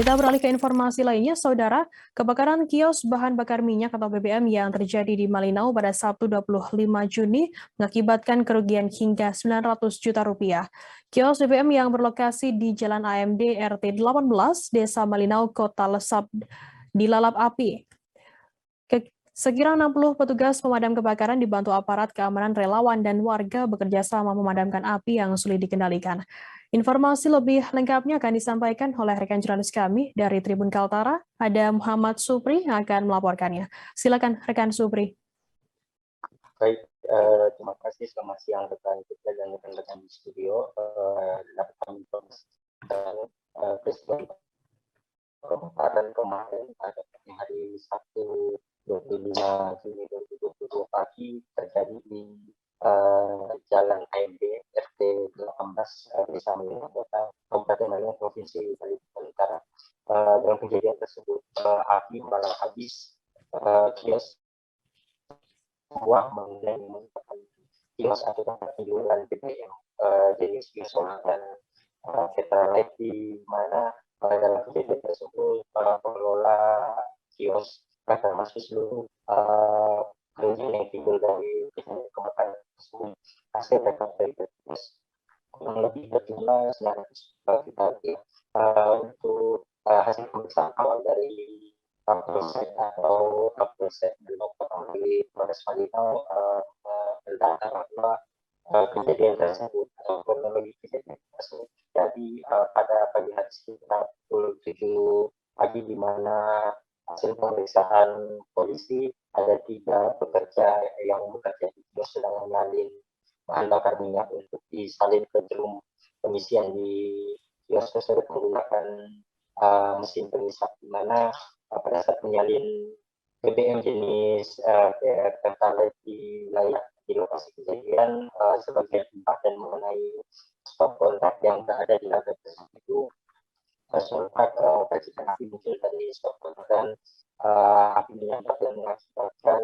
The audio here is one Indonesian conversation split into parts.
Kita beralih ke informasi lainnya, Saudara. Kebakaran kios bahan bakar minyak atau BBM yang terjadi di Malinau pada Sabtu 25 Juni mengakibatkan kerugian hingga 900 juta rupiah. Kios BBM yang berlokasi di Jalan AMD RT 18, Desa Malinau, Kota Lesap, dilalap api. Sekira 60 petugas pemadam kebakaran dibantu aparat keamanan relawan dan warga bekerja sama memadamkan api yang sulit dikendalikan. Informasi lebih lengkapnya akan disampaikan oleh rekan jurnalis kami dari Tribun Kaltara, ada Muhammad Supri yang akan melaporkannya. Silakan rekan Supri. Baik, terima kasih. Selamat siang rekan kita dan rekan-rekan di studio. Dapat kami informasikan peristiwa kebakaran kemarin pada hari Sabtu 25 Juni 2022 pagi terjadi di Jalan AMD RT 18 Desa Malinau, Kota Kabupaten Malinau, Provinsi Kalimantan Utara. Dalam kejadian tersebut, api malah habis kios sebuah bangunan yang merupakan kios atau tempat penjualan BBM jenis kios solar dan Petralite, di mana dalam kejadian tersebut pengelola kios akan masuk seluruh kerugian yang timbul dari kebakaran tersebut. Hasil rekap dari petugas kurang lebih berjumlah 900 juta rupiah. Untuk hasil pemeriksaan awal dari Kapolsek atau Kapolsek Belok di Polres Malinau mendata bahwa kejadian tersebut atau kronologi kejadian tersebut terjadi pada pagi hari sekitar pukul 7 pagi, di mana hasil pemeriksaan polisi ada 3 pekerja yang bekerja di kios sedang menyalin bahan bakar minyak untuk disalin ke drum pengisian di kios tersebut menggunakan mesin pengisap, di mana pada saat menyalin BBM jenis Pertalite di lokasi kejadian, sebagian tempat dan mengenai stop kontak yang berada di lantai tersebut itu sontak percikan api muncul dari stop kontak dan api menyambar dan mengakibatkan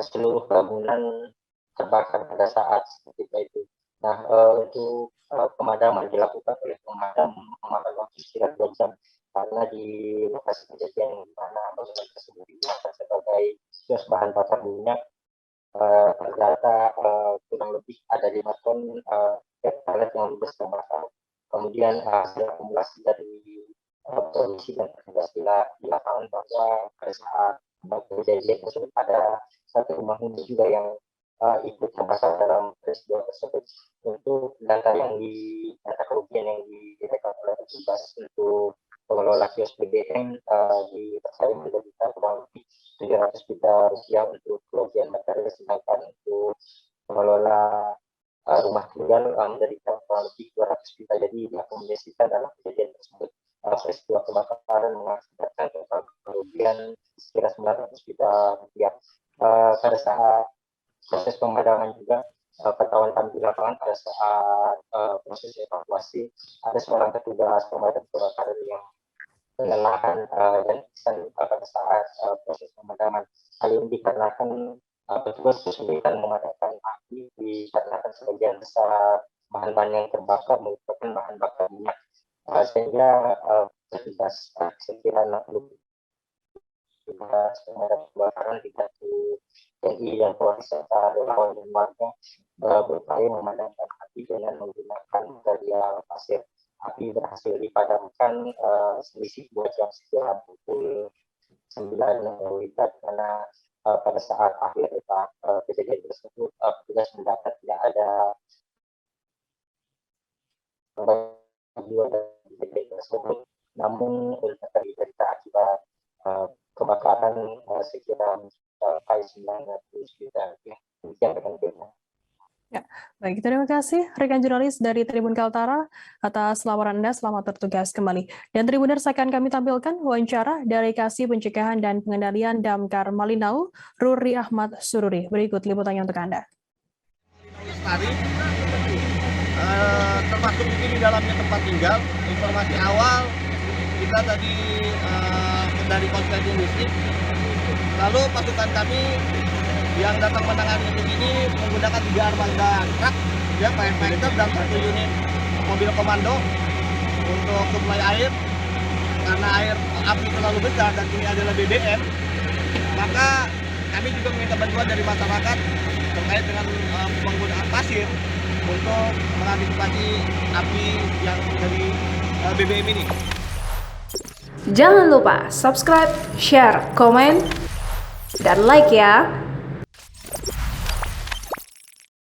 seluruh bangunan terbakar pada saat ketika itu. Nah, untuk pemadaman dilakukan oleh pemadam memakan waktu sekitar 2 jam, karena di lokasi kejadian di mana bangunan tersebut digunakan sebagai kios bahan bakar minyak, terdata kurang lebih ada 5 ton Pertalite yang ludes terbakar. Kemudian hasil akumulasi dari polisi dan petugas di lapangan bahwa pada saat kejadian tersebut ada satu rumah huni juga yang ikut terbakar dalam peristiwa tersebut. Untuk data kerugian yang direkam oleh petugas untuk pengelola kios BBM dipercaya menderita kurang lebih 700 juta rupiah untuk kerugian material, sedangkan untuk pengelola rumah tinggal menderita kurang lebih 200 juta. Jadi diakomodasikan dalam kejadian tersebut. Peristiwa kebakaran mengakibatkan total kerugian sekitar 900 juta rupiah. Pada saat proses pemadaman juga pantauan kami di lapangan pada saat proses evakuasi, ada seorang petugas pemadam kebakaran yang kelelahan dan pingsan pada saat proses pemadaman. Hal ini dikarenakan petugas kesulitan memadamkan api dikarenakan sebagian besar bahan-bahan yang terbakar merupakan bahan bakar minyak, sehingga petugas sekira 60 pemadam kebakaran dibantu TNI dan Polri serta relawan dan warga berupaya memadamkan api dengan menggunakan material pasir. Api berhasil dipadamkan selisih 2 jam setelah pukul 9 WIB, karena pada saat akhir kejadian tersebut petugas mendapat tidak ada dari kejadian tersebut. Namun untuk derita akibat kebakaran sekira mencapai 900 juta rupiah. Demikian rekan-rekan. Ya, baik, terima kasih rekan jurnalis dari Tribun Kaltara atas laporan Anda. Selamat bertugas kembali. Dan Tribuners, akan kami tampilkan wawancara dari Kasih Pencegahan dan Pengendalian Damkar Malinau, Ruri Ahmad Sururi. Berikut liputannya untuk Anda. Lestari, termasuk di dalamnya tempat tinggal. Informasi awal kita tadi dari Konslet Industri, lalu pasukan kami yang datang menangani ini menggunakan 3 armada truk, ya, firefighter dan 1 unit mobil komando untuk suplai air. karena api terlalu besar dan ini adalah BBM, maka kami juga meminta bantuan dari masyarakat terkait dengan penggunaan pasir untuk mengantisipasi api yang dari BBM ini. Jangan lupa subscribe, share, komen, dan like ya.